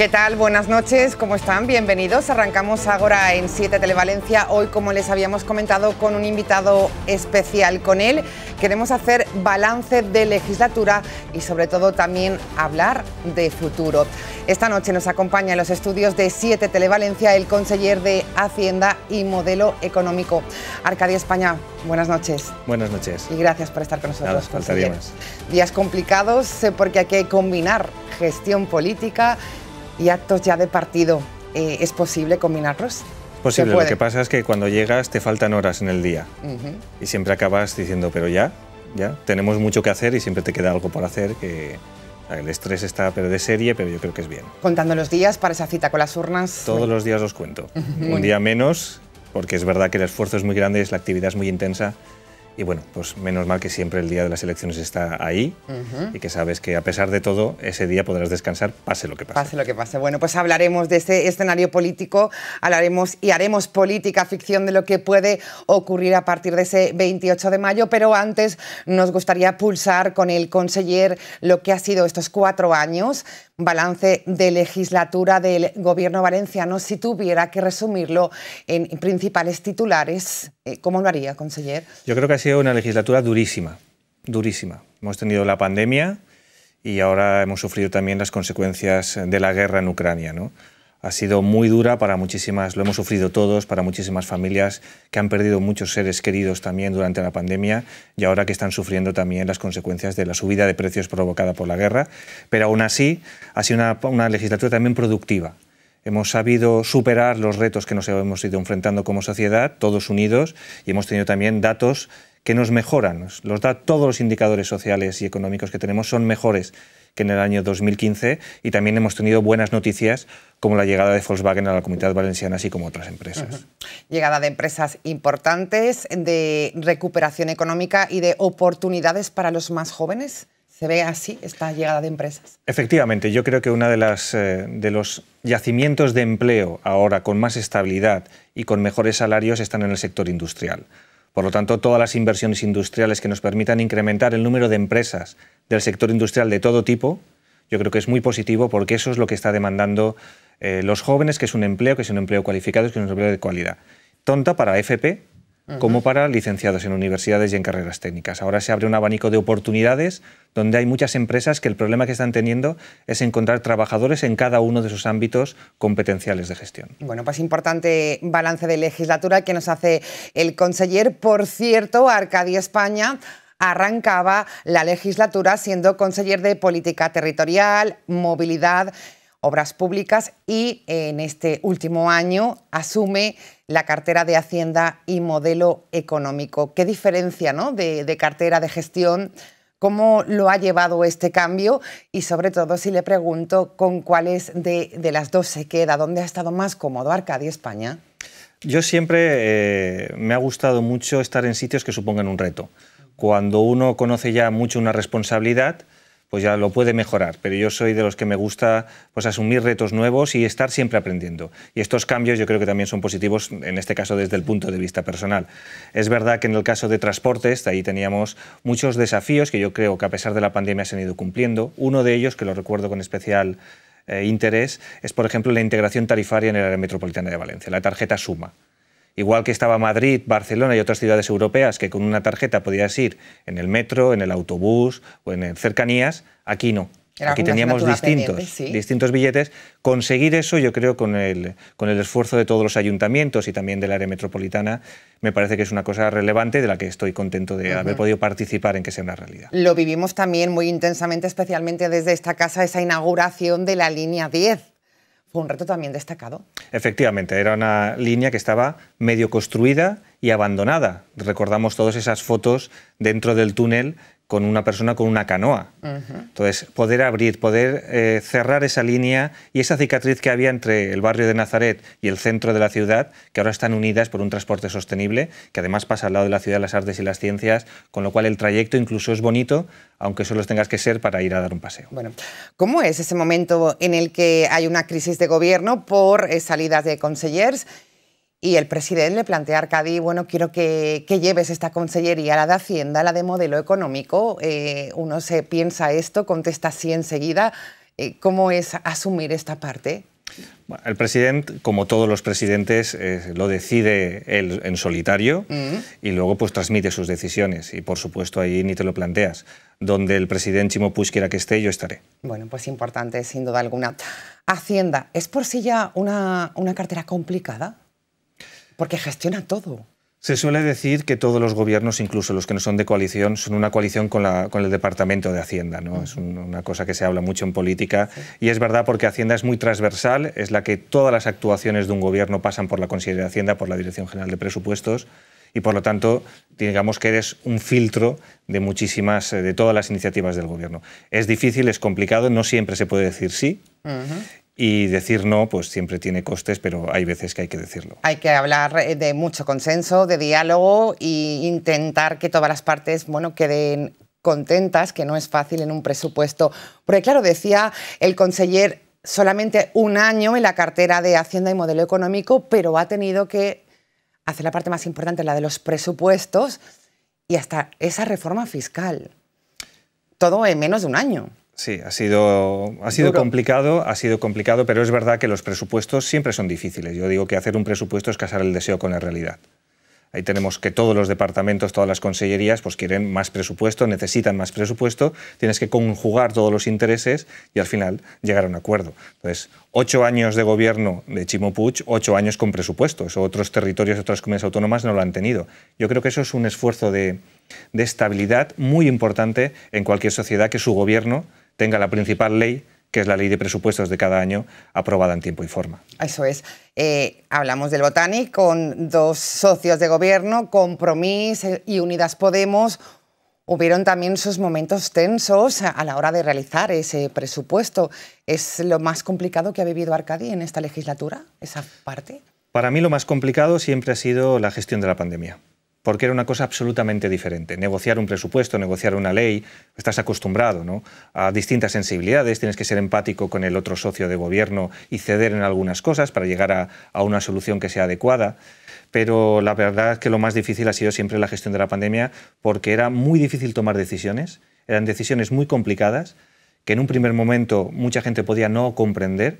¿Qué tal? Buenas noches, ¿cómo están? Bienvenidos. Arrancamos ahora en 7 Televalencia. Hoy, como les habíamos comentado, con un invitado especial. Con él queremos hacer balance de legislatura y sobre todo también hablar de futuro. Esta noche nos acompaña en los estudios de 7 Televalencia el conseller de Hacienda y Modelo Económico, Arcadio España. Buenas noches. Buenas noches. Y gracias por estar con nosotros. Nada, faltaría más. Días complicados porque hay que combinar gestión política y actos ya de partido. ¿Es posible combinarlos? Posible, lo que pasa es que cuando llegas te faltan horas en el día y siempre acabas diciendo, pero ya, tenemos mucho que hacer y siempre te queda algo por hacer, que el estrés está pero de serie, pero yo creo que es bien. Contando los días para esa cita con las urnas. Todos los días los cuento, un día menos, porque es verdad que el esfuerzo es muy grande, la actividad es muy intensa. Y bueno, pues menos mal que siempre el día de las elecciones está ahí y que sabes que a pesar de todo, ese día podrás descansar, pase lo que pase. Pase lo que pase. Bueno, pues hablaremos de este escenario político, hablaremos y haremos política ficción de lo que puede ocurrir a partir de ese 28 de mayo, pero antes nos gustaría pulsar con el conseller lo que ha sido estos 4 años, balance de legislatura del Gobierno valenciano. Si tuviera que resumirlo en principales titulares, ¿cómo lo haría, conseller? Yo creo que ha sido una legislatura durísima, durísima. Hemos tenido la pandemia y ahora hemos sufrido también las consecuencias de la guerra en Ucrania, ¿no? Ha sido muy dura para muchísimas, lo hemos sufrido todos, para muchísimas familias que han perdido muchos seres queridos también durante la pandemia y ahora que están sufriendo también las consecuencias de la subida de precios provocada por la guerra. Pero aún así ha sido una legislatura también productiva. Hemos sabido superar los retos que nos hemos ido enfrentando como sociedad, todos unidos, y hemos tenido también datos que nos mejoran. Todos los indicadores sociales y económicos que tenemos son mejores que en el año 2015 y también hemos tenido buenas noticias como la llegada de Volkswagen a la Comunidad Valenciana, así como otras empresas. Llegada de empresas importantes, de recuperación económica y de oportunidades para los más jóvenes. ¿Se ve así esta llegada de empresas? Efectivamente, yo creo que uno de los yacimientos de empleo ahora con más estabilidad y con mejores salarios están en el sector industrial. Por lo tanto, todas las inversiones industriales que nos permitan incrementar el número de empresas del sector industrial de todo tipo, yo creo que es muy positivo porque eso es lo que está demandando los jóvenes, que es un empleo cualificado, que es un empleo de calidad. Tanto para FP como para licenciados en universidades y en carreras técnicas. Ahora se abre un abanico de oportunidades donde hay muchas empresas que el problema que están teniendo es encontrar trabajadores en cada uno de sus ámbitos competenciales de gestión. Bueno, pues importante balance de legislatura que nos hace el conseller. Por cierto, Arcadio España arrancaba la legislatura siendo conseller de Política Territorial, Movilidad, Obras Públicas y en este último año asume la cartera de Hacienda y Modelo Económico. ¿Qué diferencia, ¿no?, de cartera de gestión? ¿Cómo lo ha llevado este cambio? Y sobre todo, si le pregunto, ¿con cuáles de las dos se queda? ¿Dónde ha estado más cómodo Arcadio España? Yo siempre me ha gustado mucho estar en sitios que supongan un reto. Cuando uno conoce ya mucho una responsabilidad, pues ya lo puede mejorar, pero yo soy de los que me gusta pues asumir retos nuevos y estar siempre aprendiendo. Y estos cambios yo creo que también son positivos, en este caso desde el punto de vista personal. Es verdad que en el caso de transportes, ahí teníamos muchos desafíos que yo creo que a pesar de la pandemia se han ido cumpliendo. Uno de ellos, que lo recuerdo con especial interés, es por ejemplo la integración tarifaria en el área metropolitana de Valencia, la tarjeta Suma. Igual que estaba Madrid, Barcelona y otras ciudades europeas que con una tarjeta podías ir en el metro, en el autobús o en cercanías, aquí no. Aquí teníamos distintos billetes. Conseguir eso, yo creo, con el esfuerzo de todos los ayuntamientos y también del área metropolitana, me parece que es una cosa relevante de la que estoy contento de haber podido participar en que sea una realidad. Lo vivimos también muy intensamente, especialmente desde esta casa, esa inauguración de la línea 10. Fue un reto también destacado. Efectivamente, era una línea que estaba medio construida y abandonada. Recordamos todas esas fotos dentro del túnel con una persona con una canoa. Entonces, poder abrir, poder cerrar esa línea y esa cicatriz que había entre el barrio de Nazaret y el centro de la ciudad, que ahora están unidas por un transporte sostenible, que además pasa al lado de la ciudad de las artes y las ciencias, con lo cual el trayecto incluso es bonito, aunque solo tengas que ser para ir a dar un paseo. Bueno, ¿cómo es ese momento en el que hay una crisis de gobierno por salidas de consellers? Y el presidente le plantea a Arcadio, bueno, quiero que lleves esta consellería, la de Hacienda, la de Modelo Económico. Uno se piensa esto, contesta así enseguida. ¿Cómo es asumir esta parte? Bueno, el presidente, como todos los presidentes, lo decide él en solitario y luego pues transmite sus decisiones. Y por supuesto ahí ni te lo planteas. Donde el presidente Ximo Puig quiera que esté, yo estaré. Bueno, pues importante, sin duda alguna. Hacienda, ¿es por sí ya una cartera complicada? Porque gestiona todo. Se suele decir que todos los gobiernos, incluso los que no son de coalición, son una coalición con el Departamento de Hacienda, ¿no? Es una cosa que se habla mucho en política y es verdad porque Hacienda es muy transversal, es la que todas las actuaciones de un gobierno pasan por la Consejería de Hacienda, por la Dirección General de Presupuestos y por lo tanto digamos que eres un filtro de de todas las iniciativas del gobierno. Es difícil, es complicado, no siempre se puede decir sí. Y decir no, pues siempre tiene costes, pero hay veces que hay que decirlo. Hay que hablar de mucho consenso, de diálogo e intentar que todas las partes, bueno, queden contentas, que no es fácil en un presupuesto. Porque claro, decía el conseller, solamente un año en la cartera de Hacienda y Modelo Económico, pero ha tenido que hacer la parte más importante, la de los presupuestos y hasta esa reforma fiscal. Todo en menos de un año. Sí, ha sido complicado, pero es verdad que los presupuestos siempre son difíciles. Yo digo que hacer un presupuesto es casar el deseo con la realidad. Ahí tenemos que todos los departamentos, todas las consellerías, pues quieren más presupuesto, necesitan más presupuesto, tienes que conjugar todos los intereses y al final llegar a un acuerdo. Entonces, 8 años de gobierno de Ximo Puig, 8 años con presupuesto. Eso otros territorios, otras comunidades autónomas no lo han tenido. Yo creo que eso es un esfuerzo de estabilidad muy importante en cualquier sociedad, que su gobierno tenga la principal ley, que es la ley de presupuestos de cada año, aprobada en tiempo y forma. Eso es. Hablamos del Botanic con 2 socios de gobierno, Compromís y Unidas Podemos. Hubieron también sus momentos tensos a la hora de realizar ese presupuesto. ¿Es lo más complicado que ha vivido Arcadi en esta legislatura, esa parte? Para mí lo más complicado siempre ha sido la gestión de la pandemia, porque era una cosa absolutamente diferente. Negociar un presupuesto, negociar una ley, estás acostumbrado, ¿no?, a distintas sensibilidades, tienes que ser empático con el otro socio de gobierno y ceder en algunas cosas para llegar a una solución que sea adecuada. Pero la verdad es que lo más difícil ha sido siempre la gestión de la pandemia, porque era muy difícil tomar decisiones, eran decisiones muy complicadas, que en un primer momento mucha gente podía no comprender,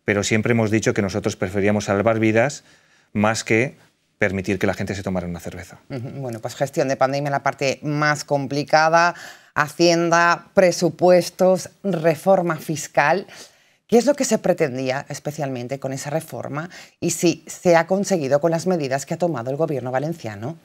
pero siempre hemos dicho que nosotros preferíamos salvar vidas más que permitir que la gente se tomara una cerveza. Bueno, pues gestión de pandemia, la parte más complicada, Hacienda, presupuestos, reforma fiscal. ¿Qué es lo que se pretendía especialmente con esa reforma y si se ha conseguido con las medidas que ha tomado el gobierno valenciano?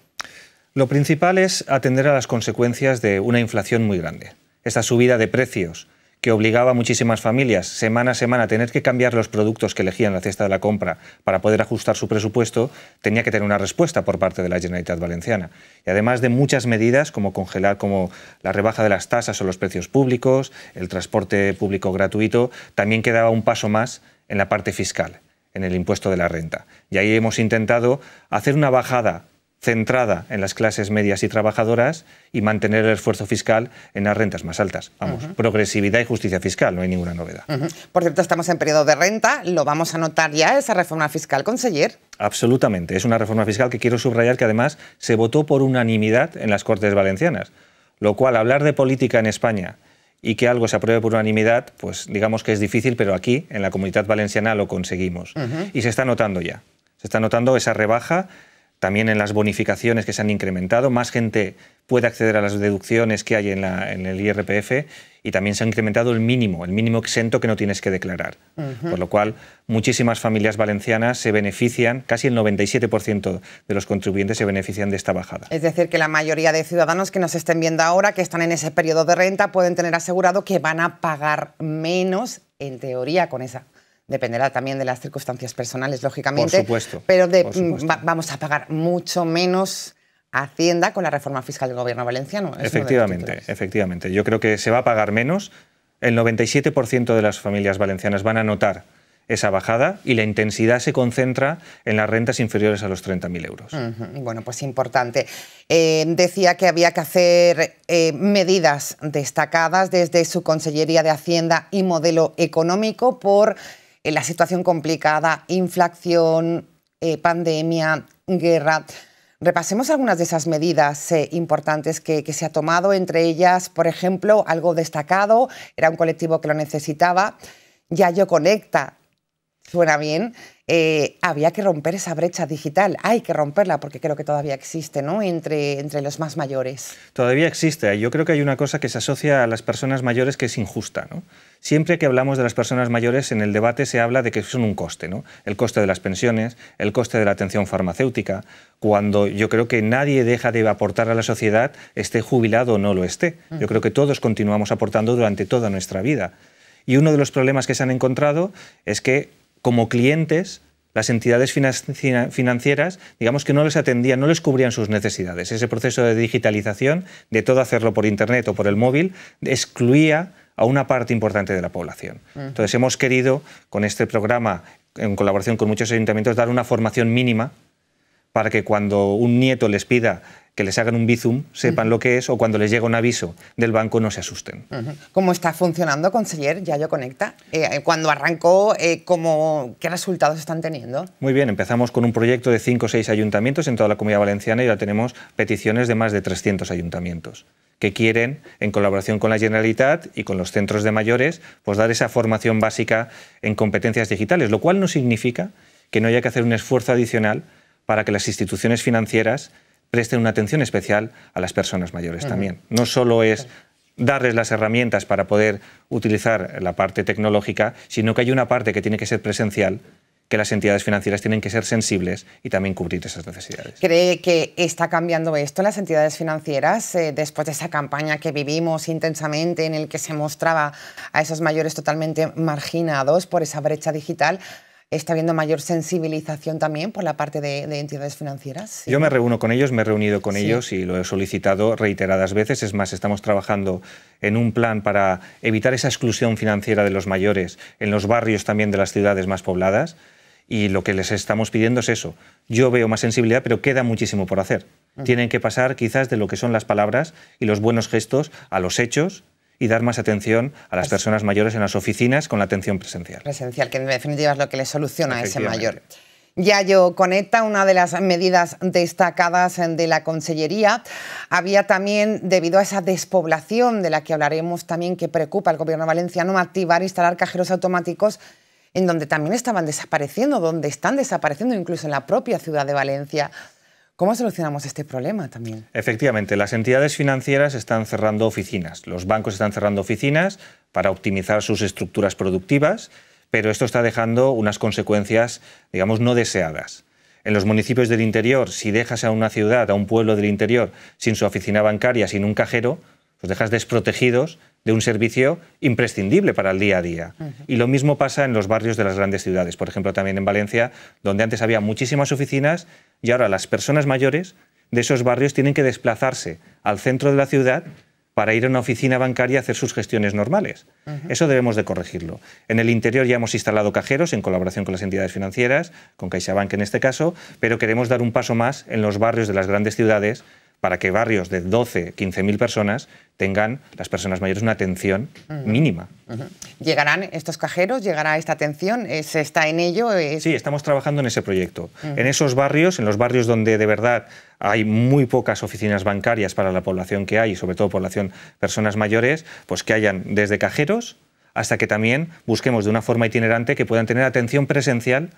Lo principal es atender a las consecuencias de una inflación muy grande. Esta subida de precios que obligaba a muchísimas familias semana a semana a tener que cambiar los productos que elegían en la cesta de la compra para poder ajustar su presupuesto, tenía que tener una respuesta por parte de la Generalitat Valenciana. Y además de muchas medidas como congelar, como la rebaja de las tasas o los precios públicos, el transporte público gratuito, también quedaba un paso más en la parte fiscal, en el impuesto de la renta. Y ahí hemos intentado hacer una bajada centrada en las clases medias y trabajadoras y mantener el esfuerzo fiscal en las rentas más altas. Vamos, progresividad y justicia fiscal, no hay ninguna novedad. Por cierto, estamos en periodo de renta, ¿lo vamos a notar ya esa reforma fiscal, conseller? Absolutamente, es una reforma fiscal que quiero subrayar que además se votó por unanimidad en las Cortes Valencianas, lo cual hablar de política en España y que algo se apruebe por unanimidad, pues digamos que es difícil, pero aquí, en la Comunitat Valenciana, lo conseguimos. Y se está notando ya, se está notando esa rebaja. También en las bonificaciones que se han incrementado, más gente puede acceder a las deducciones que hay en el IRPF y también se ha incrementado el mínimo exento que no tienes que declarar. Por lo cual, muchísimas familias valencianas se benefician, casi el 97% de los contribuyentes se benefician de esta bajada. Es decir, que la mayoría de ciudadanos que nos estén viendo ahora, que están en ese periodo de renta, pueden tener asegurado que van a pagar menos, en teoría, con esa. Dependerá también de las circunstancias personales, lógicamente. Por supuesto. Pero vamos a pagar mucho menos Hacienda con la reforma fiscal del gobierno valenciano. Efectivamente. Yo creo que se va a pagar menos. El 97% de las familias valencianas van a notar esa bajada y la intensidad se concentra en las rentas inferiores a los 30.000 euros. Bueno, pues importante. Decía que había que hacer medidas destacadas desde su Consellería de Hacienda y Modelo Económico por la situación complicada, inflación, pandemia, guerra. Repasemos algunas de esas medidas importantes que se ha tomado, entre ellas, por ejemplo, algo destacado, era un colectivo que lo necesitaba, Yayo Conecta. Suena bien. Había que romper esa brecha digital. Hay que romperla porque creo que todavía existe, ¿no?, entre los más mayores. Todavía existe. Yo creo que hay una cosa que se asocia a las personas mayores que es injusta, ¿no? Siempre que hablamos de las personas mayores, en el debate se habla de que son un coste, ¿no? El coste de las pensiones, el coste de la atención farmacéutica, cuando yo creo que nadie deja de aportar a la sociedad, esté jubilado o no lo esté. Yo creo que todos continuamos aportando durante toda nuestra vida. Y uno de los problemas que se han encontrado es que, como clientes, las entidades financieras, digamos que no les atendían, no les cubrían sus necesidades. Ese proceso de digitalización, de todo hacerlo por Internet o por el móvil, excluía a una parte importante de la población. Entonces hemos querido, con este programa, en colaboración con muchos ayuntamientos, dar una formación mínima para que cuando un nieto les pida que les hagan un Bizum, sepan lo que es, o cuando les llega un aviso del banco no se asusten. ¿Cómo está funcionando, conseller, Yayo Conecta? Cuando arrancó, ¿qué resultados están teniendo? Muy bien, empezamos con un proyecto de 5 o 6 ayuntamientos en toda la Comunidad Valenciana y ahora tenemos peticiones de más de 300 ayuntamientos que quieren, en colaboración con la Generalitat y con los centros de mayores, pues dar esa formación básica en competencias digitales, lo cual no significa que no haya que hacer un esfuerzo adicional para que las instituciones financieras presten una atención especial a las personas mayores también. No solo es darles las herramientas para poder utilizar la parte tecnológica, sino que hay una parte que tiene que ser presencial, que las entidades financieras tienen que ser sensibles y también cubrir esas necesidades. ¿Cree que está cambiando esto en las entidades financieras después de esa campaña que vivimos intensamente en el que se mostraba a esos mayores totalmente marginados por esa brecha digital? ¿Está habiendo mayor sensibilización también por la parte de entidades financieras? Sí. Yo me reúno con ellos, me he reunido con ellos y lo he solicitado reiteradas veces. Es más, estamos trabajando en un plan para evitar esa exclusión financiera de los mayores en los barrios también de las ciudades más pobladas. Y lo que les estamos pidiendo es eso. Yo veo más sensibilidad, pero queda muchísimo por hacer. Tienen que pasar quizás de lo que son las palabras y los buenos gestos a los hechos y dar más atención a las personas mayores en las oficinas con la atención presencial. Presencial, que en definitiva es lo que le soluciona a ese mayor. Yayo Conecta, una de las medidas destacadas de la Consellería, había también, debido a esa despoblación de la que hablaremos también, que preocupa al Gobierno valenciano, activar e instalar cajeros automáticos en donde también estaban desapareciendo, donde están desapareciendo incluso en la propia ciudad de Valencia. ¿Cómo solucionamos este problema también? Efectivamente, las entidades financieras están cerrando oficinas, los bancos están cerrando oficinas para optimizar sus estructuras productivas, pero esto está dejando unas consecuencias, digamos, no deseadas. En los municipios del interior, si dejas a una ciudad, a un pueblo del interior, sin su oficina bancaria, sin un cajero, los dejas desprotegidos de un servicio imprescindible para el día a día. Y lo mismo pasa en los barrios de las grandes ciudades. Por ejemplo, también en Valencia, donde antes había muchísimas oficinas y ahora las personas mayores de esos barrios tienen que desplazarse al centro de la ciudad para ir a una oficina bancaria a hacer sus gestiones normales. Eso debemos de corregirlo. En el interior ya hemos instalado cajeros en colaboración con las entidades financieras, con CaixaBank en este caso, pero queremos dar un paso más en los barrios de las grandes ciudades para que barrios de 12, 15.000 personas tengan las personas mayores una atención mínima. ¿Llegarán estos cajeros? ¿Llegará esta atención? ¿Se está en ello? Sí, estamos trabajando en ese proyecto. En esos barrios, en los barrios donde de verdad hay muy pocas oficinas bancarias para la población que hay, y sobre todo población personas mayores, pues que hayan desde cajeros hasta que también busquemos de una forma itinerante que puedan tener atención presencial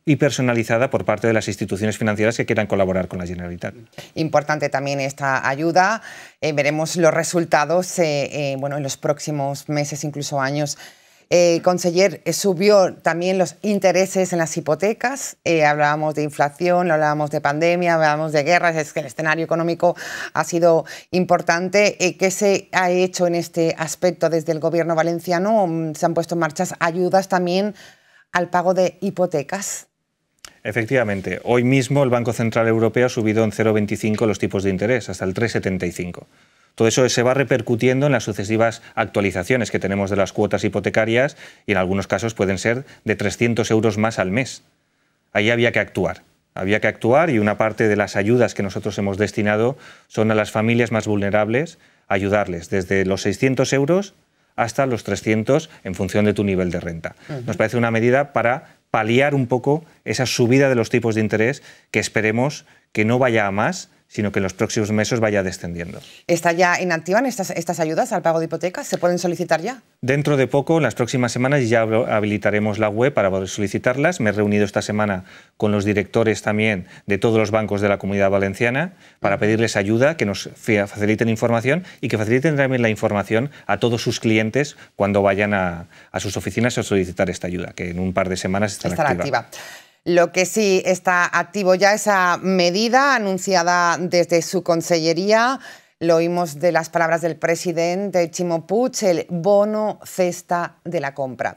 y personalizada por parte de las instituciones financieras que quieran colaborar con la Generalitat. Importante también esta ayuda. Veremos los resultados bueno, en los próximos meses, incluso años. Conseller, subió también los intereses en las hipotecas. Hablábamos de inflación, hablábamos de pandemia, hablábamos de guerras. Es que el escenario económico ha sido importante. ¿Qué se ha hecho en este aspecto desde el Gobierno valenciano? ¿Se han puesto en marcha ayudas también al pago de hipotecas? Efectivamente, hoy mismo el Banco Central Europeo ha subido en 0,25 los tipos de interés, hasta el 3,75. Todo eso se va repercutiendo en las sucesivas actualizaciones que tenemos de las cuotas hipotecarias y en algunos casos pueden ser de 300 euros más al mes. Ahí había que actuar. Había que actuar y una parte de las ayudas que nosotros hemos destinado son a las familias más vulnerables, ayudarles desde los 600 euros hasta los 300 en función de tu nivel de renta. Nos parece una medida para paliar un poco esa subida de los tipos de interés que esperemos que no vaya a más, sino que en los próximos meses vaya descendiendo. ¿Está ya inactiva estas ayudas al pago de hipotecas? ¿Se pueden solicitar ya? Dentro de poco, en las próximas semanas, ya habilitaremos la web para poder solicitarlas. Me he reunido esta semana con los directores también de todos los bancos de la Comunidad Valenciana para pedirles ayuda, que nos faciliten información y que faciliten también la información a todos sus clientes cuando vayan a sus oficinas a solicitar esta ayuda, que en un par de semanas estará activa. Lo que sí está activo ya, esa medida anunciada desde su consellería, lo oímos de las palabras del presidente Ximo Puig, el bono cesta de la compra.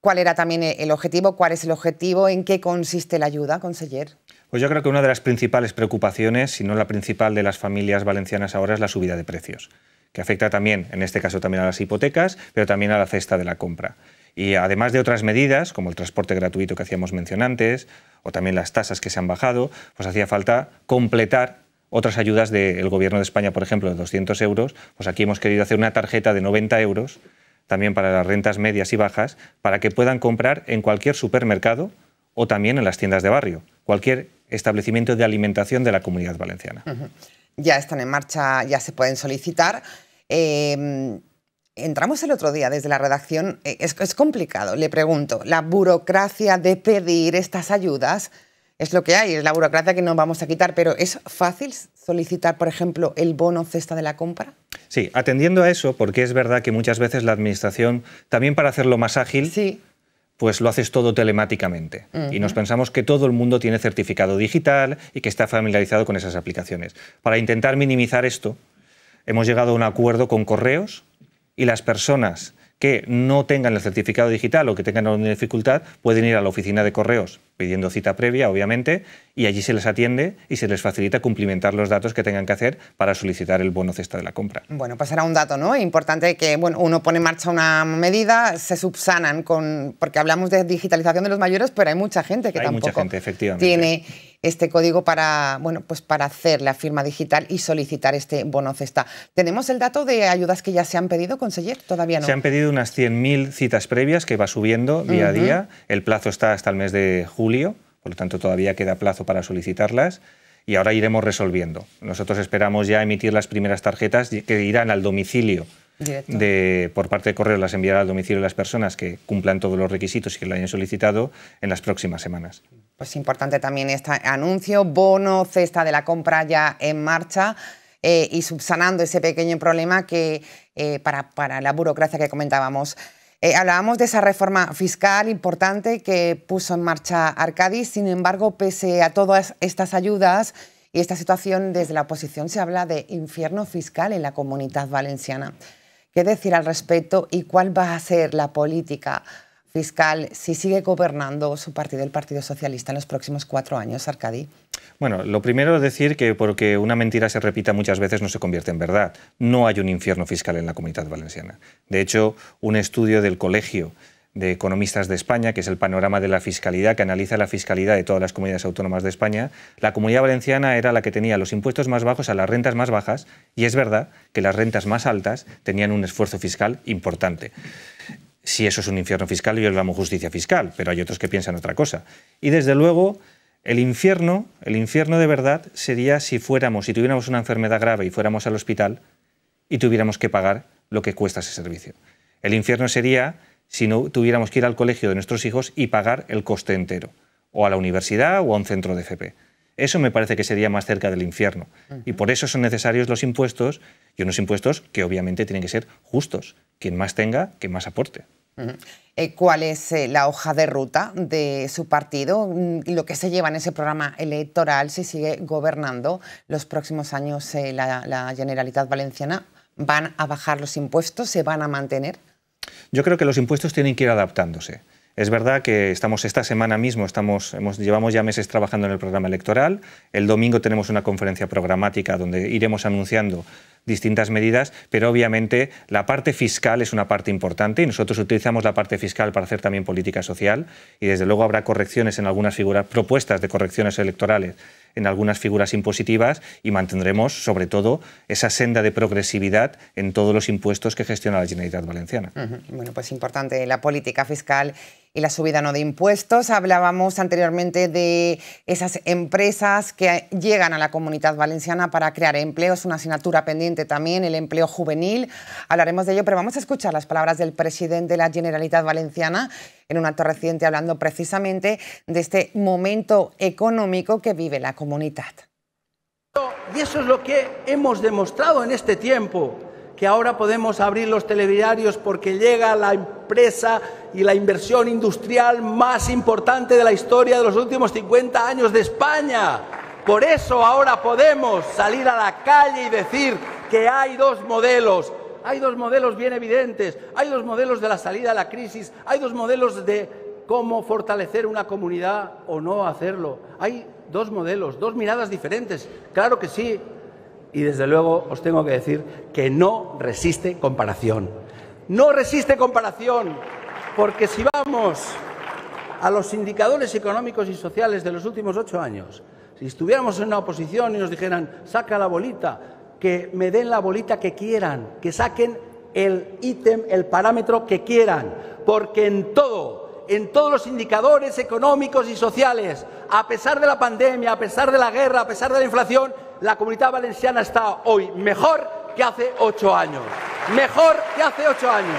¿Cuál era también el objetivo? ¿Cuál es el objetivo? ¿En qué consiste la ayuda, conseller? Pues yo creo que una de las principales preocupaciones, si no la principal de las familias valencianas ahora, es la subida de precios, que afecta también, en este caso también a las hipotecas, pero también a la cesta de la compra. Y además de otras medidas, como el transporte gratuito que hacíamos mención antes, o también las tasas que se han bajado, pues hacía falta completar otras ayudas del Gobierno de España, por ejemplo, de 200 euros. Pues aquí hemos querido hacer una tarjeta de 90 euros, también para las rentas medias y bajas, para que puedan comprar en cualquier supermercado o también en las tiendas de barrio, cualquier establecimiento de alimentación de la Comunidad Valenciana. Ya están en marcha, ya se pueden solicitar. Entramos el otro día desde la redacción, es complicado, le pregunto, la burocracia de pedir estas ayudas es lo que hay, es la burocracia que no vamos a quitar, pero ¿es fácil solicitar, por ejemplo, el bono cesta de la compra? Sí, atendiendo a eso, porque es verdad que muchas veces la Administración, también para hacerlo más ágil, sí, pues lo haces todo telemáticamente. Y nos pensamos que todo el mundo tiene certificado digital y que está familiarizado con esas aplicaciones. Para intentar minimizar esto, hemos llegado a un acuerdo con Correos, y las personas que no tengan el certificado digital o que tengan alguna dificultad pueden ir a la oficina de Correos pidiendo cita previa, obviamente, y allí se les atiende y se les facilita cumplimentar los datos que tengan que hacer para solicitar el bono cesta de la compra. Bueno, pues era un dato, ¿no? Importante que uno pone en marcha una medida, se subsanan porque hablamos de digitalización de los mayores, pero hay mucha gente que tampoco tiene este código para, pues para hacer la firma digital y solicitar este bono cesta. ¿Tenemos el dato de ayudas que ya se han pedido, conseller? Todavía no. Se han pedido unas 100.000 citas previas que va subiendo día a día. El plazo está hasta el mes de julio, por lo tanto todavía queda plazo para solicitarlas y ahora iremos resolviendo. Nosotros esperamos ya emitir las primeras tarjetas que irán al domicilio. Por parte de Correos las enviará al domicilio de las personas que cumplan todos los requisitos y que lo hayan solicitado en las próximas semanas. Pues importante también este anuncio, bono cesta de la compra ya en marcha y subsanando ese pequeño problema que para la burocracia que comentábamos. Hablábamos de esa reforma fiscal importante que puso en marcha Arcadi. Sin embargo, pese a todas estas ayudas y esta situación, desde la oposición se habla de infierno fiscal en la Comunidad Valenciana. ¿Qué decir al respecto y cuál va a ser la política fiscal si sigue gobernando su partido, el Partido Socialista, en los próximos 4 años, Arcadi? Bueno, lo primero es decir que porque una mentira se repita muchas veces no se convierte en verdad. No hay un infierno fiscal en la Comunidad Valenciana. De hecho, un estudio del Colegio de Economistas de España, que es el panorama de la fiscalidad, que analiza la fiscalidad de todas las comunidades autónomas de España, la Comunidad Valenciana era la que tenía los impuestos más bajos a las rentas más bajas, y es verdad que las rentas más altas tenían un esfuerzo fiscal importante. Si eso es un infierno fiscal, yo lo llamo justicia fiscal, pero hay otros que piensan otra cosa. Y desde luego, el infierno de verdad sería si tuviéramos una enfermedad grave y fuéramos al hospital y tuviéramos que pagar lo que cuesta ese servicio. El infierno sería si no tuviéramos que ir al colegio de nuestros hijos y pagar el coste entero, o a la universidad o a un centro de FP. Eso me parece que sería más cerca del infierno. Y por eso son necesarios los impuestos, y unos impuestos que obviamente tienen que ser justos. Quien más tenga, que más aporte. ¿Cuál es la hoja de ruta de su partido? Lo que se lleva en ese programa electoral, si sigue gobernando los próximos años la Generalitat Valenciana, ¿van a bajar los impuestos? ¿Se van a mantener? Yo creo que los impuestos tienen que ir adaptándose. Es verdad que esta semana mismo llevamos ya meses trabajando en el programa electoral. El domingo tenemos una conferencia programática donde iremos anunciando distintas medidas, pero obviamente la parte fiscal es una parte importante y nosotros utilizamos la parte fiscal para hacer también política social y desde luego habrá correcciones en algunas figuras, propuestas de correcciones electorales en algunas figuras impositivas y mantendremos sobre todo esa senda de progresividad en todos los impuestos que gestiona la Generalitat Valenciana. Bueno, pues importante la política fiscal y la subida no de impuestos. Hablábamos anteriormente de esas empresas que llegan a la Comunidad Valenciana para crear empleos, una asignatura pendiente también, el empleo juvenil. Hablaremos de ello, pero vamos a escuchar las palabras del presidente de la Generalitat Valenciana en un acto reciente hablando precisamente de este momento económico que vive la comunidad. Y eso es lo que hemos demostrado en este tiempo, que ahora podemos abrir los telediarios porque llega la empresa y la inversión industrial más importante de la historia de los últimos 50 años de España. Por eso ahora podemos salir a la calle y decir que hay dos modelos. Hay dos modelos bien evidentes, hay dos modelos de la salida de la crisis, hay dos modelos de cómo fortalecer una comunidad o no hacerlo. Hay dos modelos, dos miradas diferentes, claro que sí. Y desde luego os tengo que decir que no resiste comparación. No resiste comparación, porque si vamos a los indicadores económicos y sociales de los últimos 8 años, si estuviéramos en una oposición y nos dijeran, saca la bolita, que me den la bolita que quieran, que saquen el ítem, el parámetro que quieran, porque en todos los indicadores económicos y sociales, a pesar de la pandemia, a pesar de la guerra, a pesar de la inflación, la Comunidad Valenciana está hoy mejor que hace 8 años. Mejor que hace 8 años.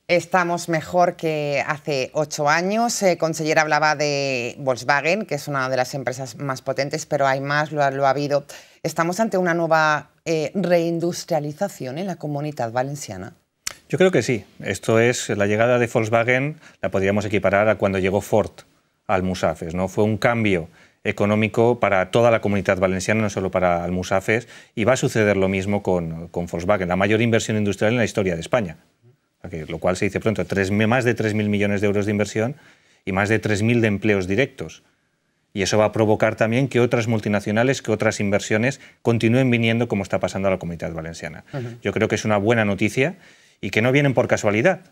Estamos mejor que hace 8 años. Conseller hablaba de Volkswagen, que es una de las empresas más potentes, pero hay más, lo ha habido. ¿Estamos ante una nueva reindustrialización en la Comunidad Valenciana? Yo creo que sí. Esto es, la llegada de Volkswagen la podríamos equiparar a cuando llegó Ford a Almusafes, ¿no? Fue un cambio económico para toda la Comunidad Valenciana, no solo para Almusafes, y va a suceder lo mismo con Volkswagen, la mayor inversión industrial en la historia de España, lo cual se dice pronto, más de 3.000 millones de euros de inversión y más de 3.000 de empleos directos. Y eso va a provocar también que otras multinacionales, que otras inversiones continúen viniendo como está pasando a la Comunidad Valenciana. Yo creo que es una buena noticia y que no vienen por casualidad,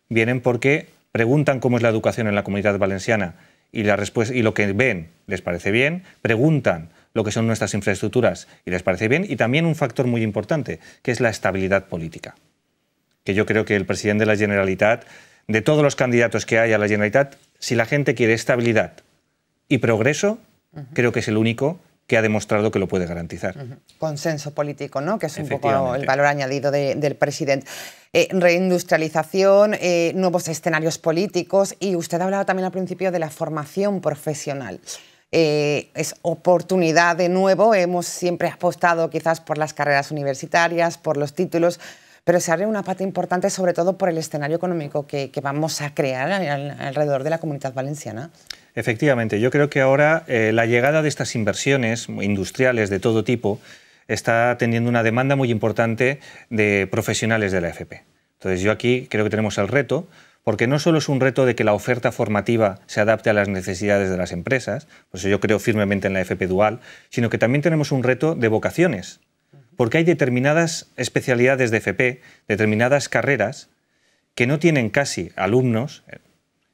vienen porque preguntan cómo es la educación en la Comunidad Valenciana y lo que ven les parece bien, preguntan lo que son nuestras infraestructuras y les parece bien, y también un factor muy importante, que es la estabilidad política. Que yo creo que el presidente de la Generalitat, de todos los candidatos que hay a la Generalitat, si la gente quiere estabilidad y progreso, creo que es el único que ha demostrado que lo puede garantizar. Consenso político, ¿no? Que es un poco el valor añadido del presidente. Reindustrialización, nuevos escenarios políticos, y usted hablaba también al principio de la formación profesional. Es oportunidad de nuevo, hemos siempre apostado quizás por las carreras universitarias, por los títulos, pero se abre una pata importante sobre todo por el escenario económico que vamos a crear alrededor de la Comunidad Valenciana. Efectivamente, yo creo que ahora la llegada de estas inversiones industriales de todo tipo está teniendo una demanda muy importante de profesionales de la FP. Entonces yo aquí creo que tenemos el reto, porque no solo es un reto de que la oferta formativa se adapte a las necesidades de las empresas, por eso yo creo firmemente en la FP dual, sino que también tenemos un reto de vocaciones, porque hay determinadas especialidades de FP, determinadas carreras que no tienen casi alumnos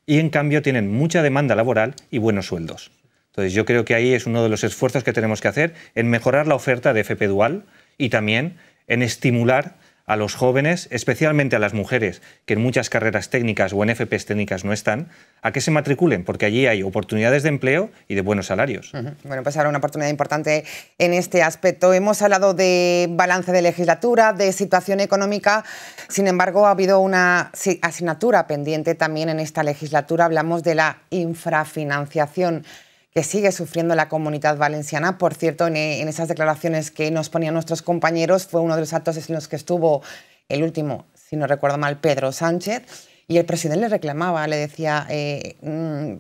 y en cambio tienen mucha demanda laboral y buenos sueldos. Entonces yo creo que ahí es uno de los esfuerzos que tenemos que hacer en mejorar la oferta de FP dual y también en estimular a los jóvenes, especialmente a las mujeres, que en muchas carreras técnicas o en FPs técnicas no están, a que se matriculen, porque allí hay oportunidades de empleo y de buenos salarios. Bueno, pues ahora una oportunidad importante en este aspecto. Hemos hablado de balance de legislatura, de situación económica, sin embargo ha habido una asignatura pendiente también en esta legislatura. Hablamos de la infrafinanciación que sigue sufriendo la Comunidad Valenciana. Por cierto, en esas declaraciones que nos ponían nuestros compañeros, fue uno de los actos en los que estuvo el último, si no recuerdo mal, Pedro Sánchez, y el presidente le reclamaba, le decía,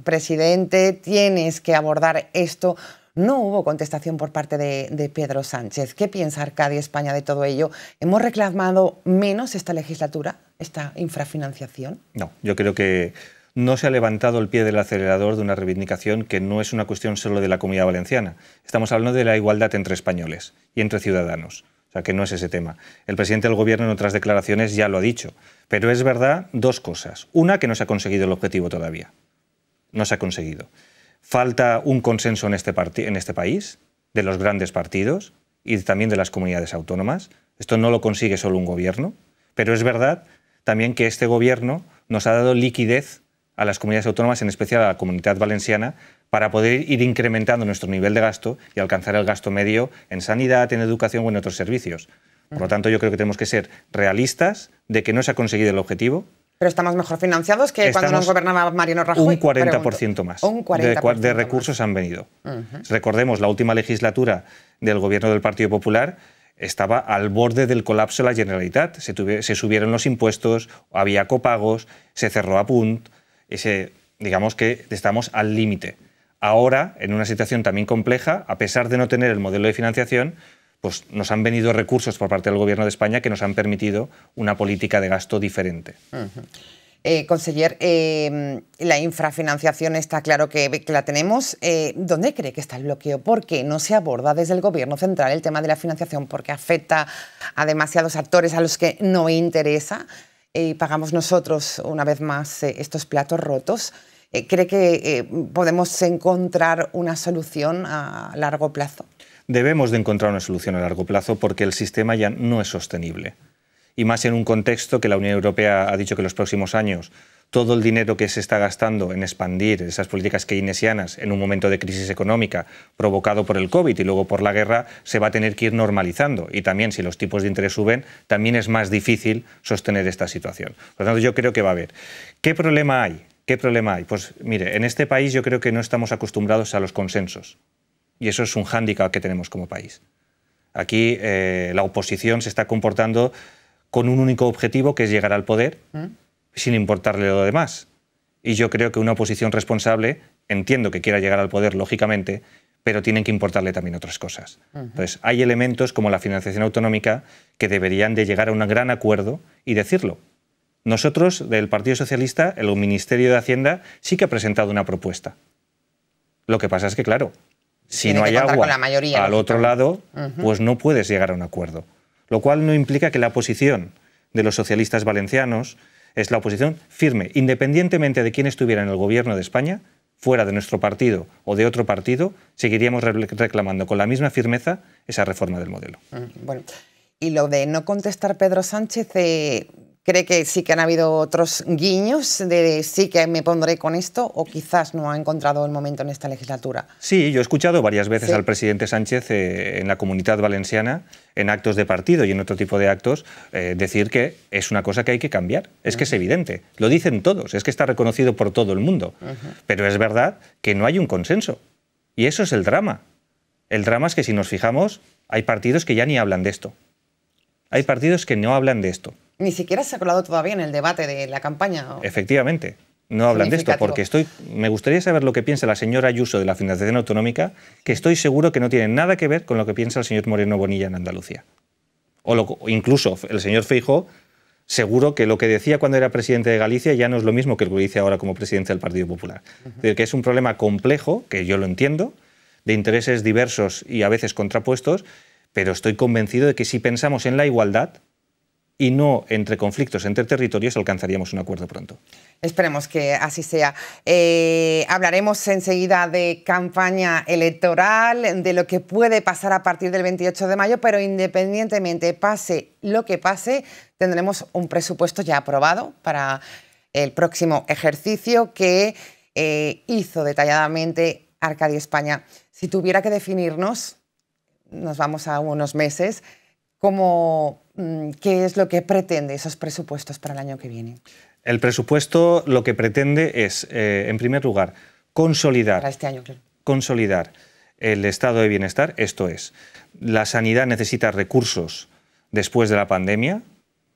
presidente, tienes que abordar esto. No hubo contestación por parte de Pedro Sánchez. ¿Qué piensa Arcadia España de todo ello? ¿Hemos reclamado menos esta legislatura, esta infrafinanciación? No, yo creo que no se ha levantado el pie del acelerador de una reivindicación que no es una cuestión solo de la Comunidad Valenciana. Estamos hablando de la igualdad entre españoles y entre ciudadanos. O sea, que no es ese tema. El presidente del Gobierno en otras declaraciones ya lo ha dicho. Pero es verdad dos cosas. Una, que no se ha conseguido el objetivo todavía. No se ha conseguido. Falta un consenso en este país, de los grandes partidos y también de las comunidades autónomas. Esto no lo consigue solo un gobierno. Pero es verdad también que este gobierno nos ha dado liquidez a las comunidades autónomas, en especial a la Comunidad Valenciana, para poder ir incrementando nuestro nivel de gasto y alcanzar el gasto medio en sanidad, en educación o en otros servicios. Por lo tanto, yo creo que tenemos que ser realistas de que no se ha conseguido el objetivo. Pero estamos mejor financiados que cuando nos gobernaba Mariano Rajoy. Un 40% más un 40% de recursos más han venido. Recordemos, la última legislatura del gobierno del Partido Popular estaba al borde del colapso de la Generalitat. Se subieron los impuestos, había copagos, se cerró a punt. Digamos que estamos al límite. Ahora, en una situación también compleja, a pesar de no tener el modelo de financiación, pues nos han venido recursos por parte del Gobierno de España que nos han permitido una política de gasto diferente. Conseller, la infrafinanciación está claro que la tenemos. ¿Dónde cree que está el bloqueo? ¿Por qué no se aborda desde el Gobierno central el tema de la financiación? Porque afecta a demasiados actores a los que no interesa y pagamos nosotros, una vez más, estos platos rotos. ¿Cree que podemos encontrar una solución a largo plazo? Debemos de encontrar una solución a largo plazo porque el sistema ya no es sostenible. Y más en un contexto que la Unión Europea ha dicho que en los próximos años todo el dinero que se está gastando en expandir esas políticas keynesianas en un momento de crisis económica provocado por el COVID y luego por la guerra se va a tener que ir normalizando. Y también si los tipos de interés suben, también es más difícil sostener esta situación. Por lo tanto, yo creo que va a haber. ¿Qué problema hay? ¿Qué problema hay? Pues mire, en este país yo creo que no estamos acostumbrados a los consensos. Y eso es un hándicap que tenemos como país. Aquí la oposición se está comportando con un único objetivo, que es llegar al poder, sin importarle lo demás. Y yo creo que una oposición responsable, entiendo que quiera llegar al poder, lógicamente, pero tienen que importarle también otras cosas. Entonces, hay elementos como la financiación autonómica que deberían de llegar a un gran acuerdo y decirlo. Nosotros, del Partido Socialista, el Ministerio de Hacienda sí que ha presentado una propuesta. Lo que pasa es que, claro, si no hay agua al otro lado, pues no puedes llegar a un acuerdo. Lo cual no implica que la posición de los socialistas valencianos es la oposición firme, independientemente de quién estuviera en el gobierno de España, fuera de nuestro partido o de otro partido, seguiríamos reclamando con la misma firmeza esa reforma del modelo. Bueno, y lo de no contestar Pedro Sánchez, ¿cree que sí que han habido otros guiños de sí que me pondré con esto o quizás no ha encontrado el momento en esta legislatura? Sí, yo he escuchado varias veces al presidente Sánchez en la Comunidad Valenciana, en actos de partido y en otro tipo de actos, decir que es una cosa que hay que cambiar. Es que es evidente, lo dicen todos, es que está reconocido por todo el mundo. Pero es verdad que no hay un consenso. Y eso es el drama. El drama es que si nos fijamos, hay partidos que ya ni hablan de esto. Hay partidos que no hablan de esto. Ni siquiera se ha colado todavía en el debate de la campaña. Efectivamente, no hablan de esto, porque me gustaría saber lo que piensa la señora Ayuso de la financiación autonómica, que estoy seguro que no tiene nada que ver con lo que piensa el señor Moreno Bonilla en Andalucía. O incluso el señor Feijóo, seguro que lo que decía cuando era presidente de Galicia ya no es lo mismo que lo que dice ahora como presidente del Partido Popular. Es decir, que es un problema complejo, que yo lo entiendo, de intereses diversos y a veces contrapuestos, pero estoy convencido de que si pensamos en la igualdad, y no entre conflictos entre territorios, alcanzaríamos un acuerdo pronto. Esperemos que así sea. Hablaremos enseguida de campaña electoral, de lo que puede pasar a partir del 28 de mayo, pero independientemente pase lo que pase, tendremos un presupuesto ya aprobado para el próximo ejercicio que hizo detalladamente Arcadia España. Si tuviera que definirnos, nos vamos a unos meses, ¿qué es lo que pretende esos presupuestos para el año que viene? El presupuesto lo que pretende es, en primer lugar, consolidar, para este año, claro, consolidar el estado de bienestar. Esto es, la sanidad necesita recursos después de la pandemia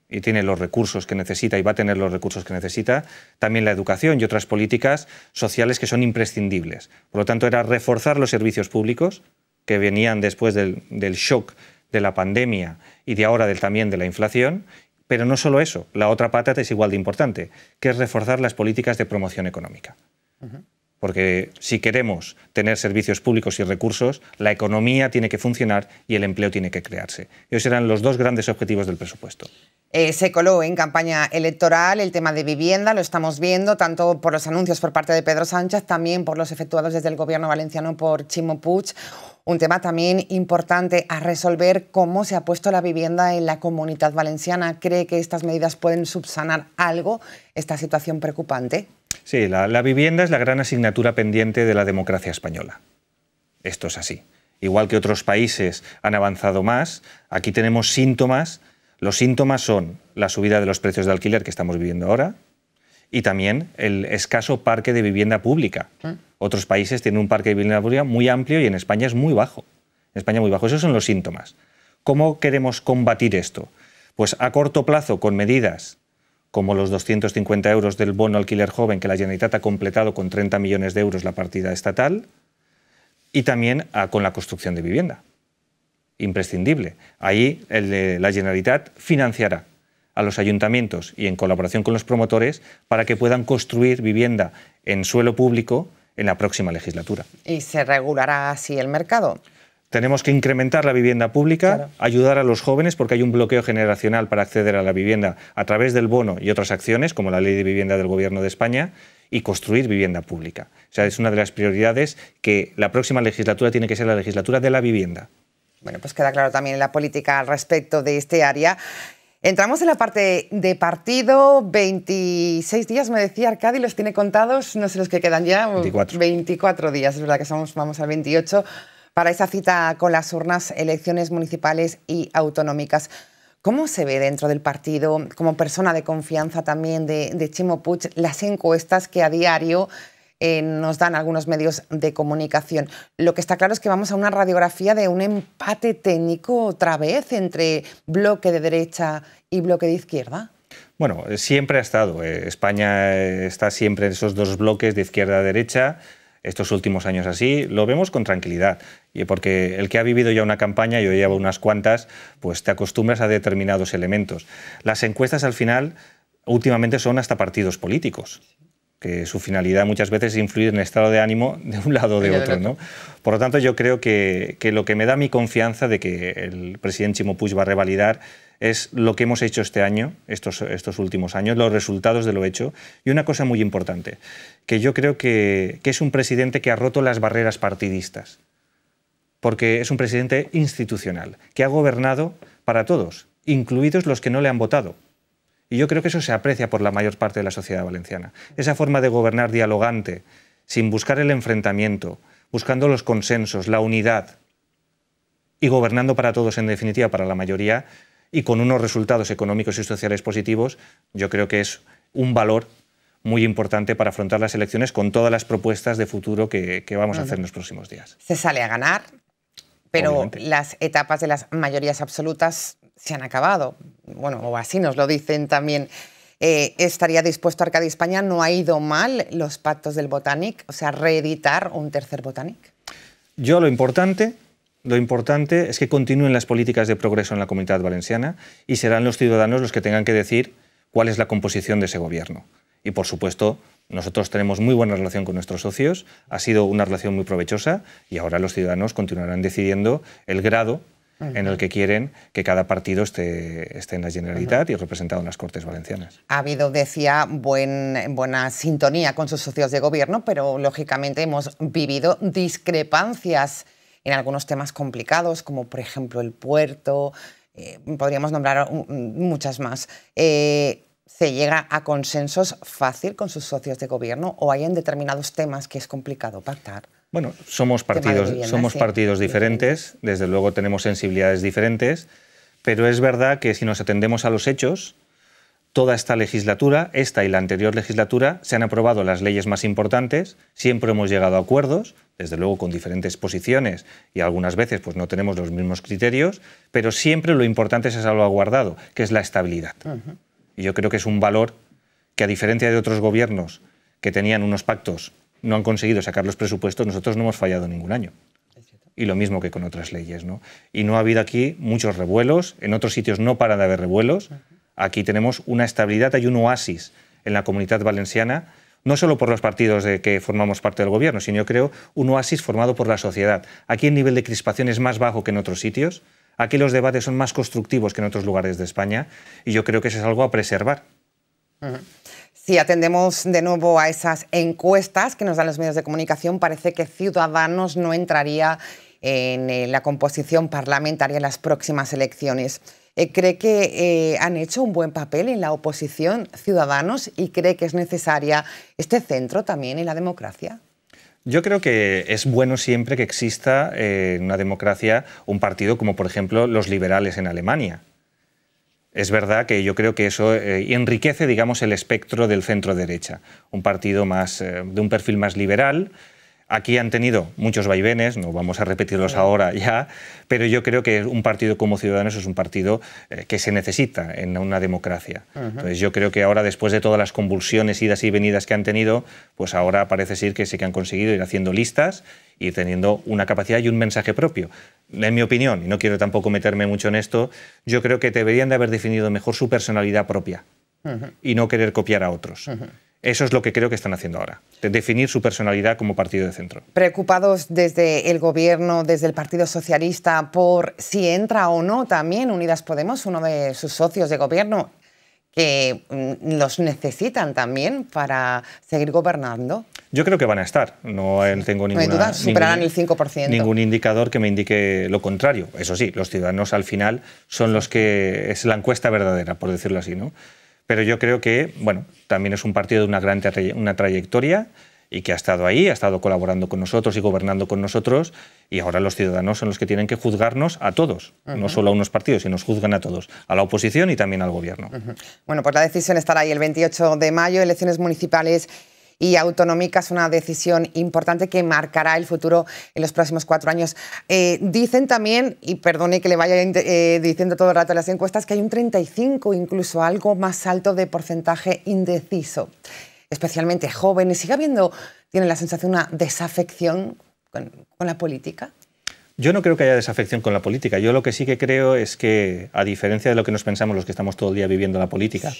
y tiene los recursos que necesita y va a tener los recursos que necesita. También la educación y otras políticas sociales que son imprescindibles. Por lo tanto, era reforzar los servicios públicos que venían después del shock de la pandemia y de ahora también de la inflación, pero no solo eso, la otra pata es igual de importante, que es reforzar las políticas de promoción económica. Porque si queremos tener servicios públicos y recursos, la economía tiene que funcionar y el empleo tiene que crearse. Esos serán los dos grandes objetivos del presupuesto. Se coló en campaña electoral el tema de vivienda, lo estamos viendo, tanto por los anuncios por parte de Pedro Sánchez, también por los efectuados desde el gobierno valenciano por Ximo Puig. Un tema también importante a resolver, cómo se ha puesto la vivienda en la Comunidad Valenciana. ¿Cree que estas medidas pueden subsanar algo esta situación preocupante? Sí, la vivienda es la gran asignatura pendiente de la democracia española. Esto es así. Igual que otros países han avanzado más, aquí tenemos síntomas. Los síntomas son la subida de los precios de alquiler que estamos viviendo ahora y también el escaso parque de vivienda pública. Otros países tienen un parque de vivienda pública muy amplio y en España es muy bajo. En España muy bajo. Esos son los síntomas. ¿Cómo queremos combatir esto? Pues a corto plazo con medidas como los 250 euros del bono alquiler joven que la Generalitat ha completado con 30 millones de euros la partida estatal y también con la construcción de vivienda. Imprescindible. Ahí la Generalitat financiará a los ayuntamientos y en colaboración con los promotores para que puedan construir vivienda en suelo público en la próxima legislatura. ¿Y se regulará así el mercado? Tenemos que incrementar la vivienda pública, claro, ayudar a los jóvenes porque hay un bloqueo generacional para acceder a la vivienda a través del bono y otras acciones como la Ley de Vivienda del Gobierno de España y construir vivienda pública. O sea, es una de las prioridades que la próxima legislatura tiene que ser la legislatura de la vivienda. Bueno, pues queda claro también la política al respecto de este área. Entramos en la parte de partido. 26 días, me decía Arcadi, los tiene contados, no sé los que quedan ya. 24 días, es verdad que vamos al 28, para esa cita con las urnas, elecciones municipales y autonómicas. ¿Cómo se ve dentro del partido, como persona de confianza también de Ximo Puig, las encuestas que a diario nos dan algunos medios de comunicación? Lo que está claro es que vamos a una radiografía de un empate técnico otra vez entre bloque de derecha y bloque de izquierda. Bueno, siempre ha estado. España está siempre en esos dos bloques de izquierda a derecha. Estos últimos años así, lo vemos con tranquilidad. Y porque el que ha vivido ya una campaña, yo llevo unas cuantas, pues te acostumbras a determinados elementos. Las encuestas al final, últimamente son hasta partidos políticos, que su finalidad muchas veces es influir en el estado de ánimo de un lado o de otro, ¿no? Por lo tanto, yo creo que lo que me da mi confianza de que el presidente Ximo Puig va a revalidar es lo que hemos hecho este año, estos últimos años, los resultados de lo hecho. Y una cosa muy importante, que yo creo que es un presidente que ha roto las barreras partidistas, porque es un presidente institucional, que ha gobernado para todos, incluidos los que no le han votado. Y yo creo que eso se aprecia por la mayor parte de la sociedad valenciana. Esa forma de gobernar dialogante, sin buscar el enfrentamiento, buscando los consensos, la unidad y gobernando para todos, en definitiva, para la mayoría, y con unos resultados económicos y sociales positivos, yo creo que es un valor muy importante para afrontar las elecciones con todas las propuestas de futuro que vamos a hacer en los próximos días. Se sale a ganar, pero obviamente las etapas de las mayorías absolutas se han acabado. Bueno, o así nos lo dicen también. ¿Estaría dispuesto Arcadi España? ¿No ha ido mal los pactos del Botanic? O sea, reeditar un tercer Botanic. Yo lo importante es que continúen las políticas de progreso en la Comunidad Valenciana y serán los ciudadanos los que tengan que decir cuál es la composición de ese gobierno. Y, por supuesto, nosotros tenemos muy buena relación con nuestros socios, ha sido una relación muy provechosa y ahora los ciudadanos continuarán decidiendo el grado en el que quieren que cada partido esté en la Generalitat y representado en las Cortes Valencianas. Ha habido, decía, buena sintonía con sus socios de gobierno, pero lógicamente hemos vivido discrepancias en algunos temas complicados, como por ejemplo el puerto, podríamos nombrar muchas más. ¿Se llega a consensos fácil con sus socios de gobierno o hay en determinados temas que es complicado pactar? Bueno, somos partidos diferentes, desde luego tenemos sensibilidades diferentes, pero es verdad que si nos atendemos a los hechos, toda esta legislatura, esta y la anterior legislatura, se han aprobado las leyes más importantes, siempre hemos llegado a acuerdos, desde luego con diferentes posiciones y algunas veces pues no tenemos los mismos criterios, pero siempre lo importante se ha salvaguardado, que es la estabilidad. Y yo creo que es un valor que, a diferencia de otros gobiernos que tenían unos pactos, no han conseguido sacar los presupuestos, nosotros no hemos fallado ningún año. Y lo mismo que con otras leyes, ¿no? Y no ha habido aquí muchos revuelos, en otros sitios no para de haber revuelos. Aquí tenemos una estabilidad, hay un oasis en la Comunidad Valenciana, no solo por los partidos de que formamos parte del gobierno, sino yo creo un oasis formado por la sociedad. Aquí el nivel de crispación es más bajo que en otros sitios, aquí los debates son más constructivos que en otros lugares de España y yo creo que eso es algo a preservar. Si atendemos de nuevo a esas encuestas que nos dan los medios de comunicación, parece que Ciudadanos no entraría en la composición parlamentaria en las próximas elecciones. ¿cree que han hecho un buen papel en la oposición Ciudadanos y cree que es necesaria este centro también en la democracia? Yo creo que es bueno siempre que exista en una democracia un partido como, por ejemplo, los liberales en Alemania. Es verdad que yo creo que eso enriquece, digamos, el espectro del centro-derecha. Un partido más de un perfil más liberal. Aquí han tenido muchos vaivenes, no vamos a repetirlos ahora ya, pero yo creo que un partido como Ciudadanos es un partido que se necesita en una democracia. Entonces yo creo que ahora, después de todas las convulsiones, idas y venidas que han tenido, pues ahora parece ser que sí que han conseguido ir haciendo listas y teniendo una capacidad y un mensaje propio. En mi opinión, y no quiero tampoco meterme mucho en esto, yo creo que deberían de haber definido mejor su personalidad propia y no querer copiar a otros. Eso es lo que creo que están haciendo ahora, definir su personalidad como partido de centro. Preocupados desde el Gobierno, desde el Partido Socialista, por si entra o no también Unidas Podemos, uno de sus socios de Gobierno, que los necesitan también para seguir gobernando. Yo creo que van a estar, no tengo ninguna, no hay duda, superarán el 5%. Ningún indicador que me indique lo contrario. Eso sí, los ciudadanos al final son los que es la encuesta verdadera, por decirlo así, ¿no? Pero yo creo que, bueno, también es un partido de una trayectoria y que ha estado ahí, ha estado colaborando con nosotros y gobernando con nosotros, y ahora los ciudadanos son los que tienen que juzgarnos a todos, no solo a unos partidos, sino nos juzgan a todos, a la oposición y también al Gobierno. Bueno, pues la decisión estará ahí el 28 de mayo, elecciones municipales y autonómicas, una decisión importante que marcará el futuro en los próximos 4 años. Dicen también, y perdone que le vaya diciendo todo el rato en las encuestas, que hay un 35, incluso algo más alto de porcentaje indeciso, especialmente jóvenes. ¿Sigue habiendo, tienen la sensación, una desafección con la política? Yo no creo que haya desafección con la política. Yo lo que sí que creo es que, a diferencia de lo que nos pensamos los que estamos todo el día viviendo la política,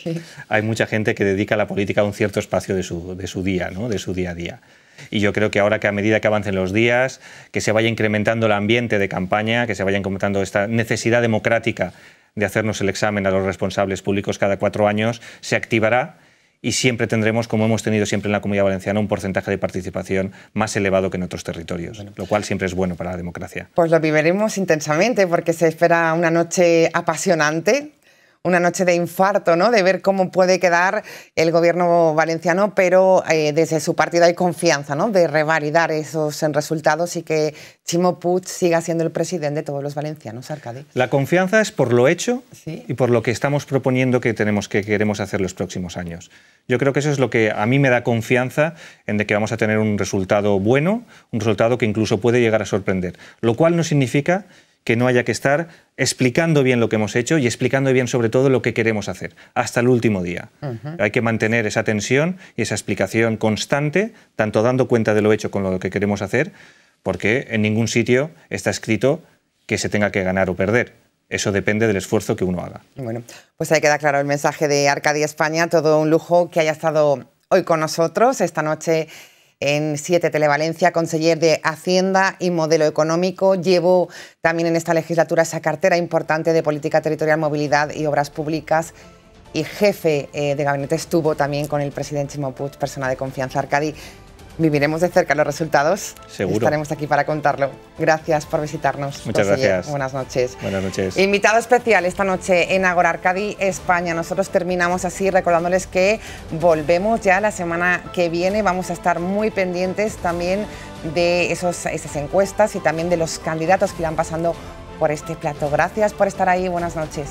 hay mucha gente que dedica a la política un cierto espacio de su día, ¿no? De su día a día. Y yo creo que ahora, que a medida que avancen los días, que se vaya incrementando el ambiente de campaña, que se vaya incrementando esta necesidad democrática de hacernos el examen a los responsables públicos cada 4 años, se activará. Y siempre tendremos, como hemos tenido siempre en la Comunidad Valenciana, un porcentaje de participación más elevado que en otros territorios, lo cual siempre es bueno para la democracia. Pues lo viviremos intensamente, porque se espera una noche apasionante, una noche de infarto, ¿no? De ver cómo puede quedar el Gobierno valenciano, pero desde su partido hay confianza, ¿no? De revalidar esos resultados y que Ximo Puig siga siendo el presidente de todos los valencianos, Arcadi. La confianza es por lo hecho y por lo que estamos proponiendo que queremos hacer los próximos años. Yo creo que eso es lo que a mí me da confianza en de que vamos a tener un resultado bueno, un resultado que incluso puede llegar a sorprender, lo cual no significa que no haya que estar explicando bien lo que hemos hecho y explicando bien sobre todo lo que queremos hacer, hasta el último día. Hay que mantener esa tensión y esa explicación constante, tanto dando cuenta de lo hecho con lo que queremos hacer, porque en ningún sitio está escrito que se tenga que ganar o perder. Eso depende del esfuerzo que uno haga. Bueno, pues ahí queda claro el mensaje de Arcadi España. Todo un lujo que haya estado hoy con nosotros esta noche en 7 Televalencia, conseller de Hacienda y Modelo Económico. Llevo también en esta legislatura esa cartera importante de Política Territorial, Movilidad y Obras Públicas, y jefe de gabinete estuvo también con el presidente Ximo Puig, persona de confianza. Arcadi, viviremos de cerca los resultados. Seguro. Estaremos aquí para contarlo. Gracias por visitarnos. Muchas gracias. Buenas noches. Buenas noches. Invitado especial esta noche en Agora, Arcadi España. Nosotros terminamos así recordándoles que volvemos ya la semana que viene. Vamos a estar muy pendientes también de esas encuestas y también de los candidatos que irán pasando por este plato. Gracias por estar ahí. Buenas noches.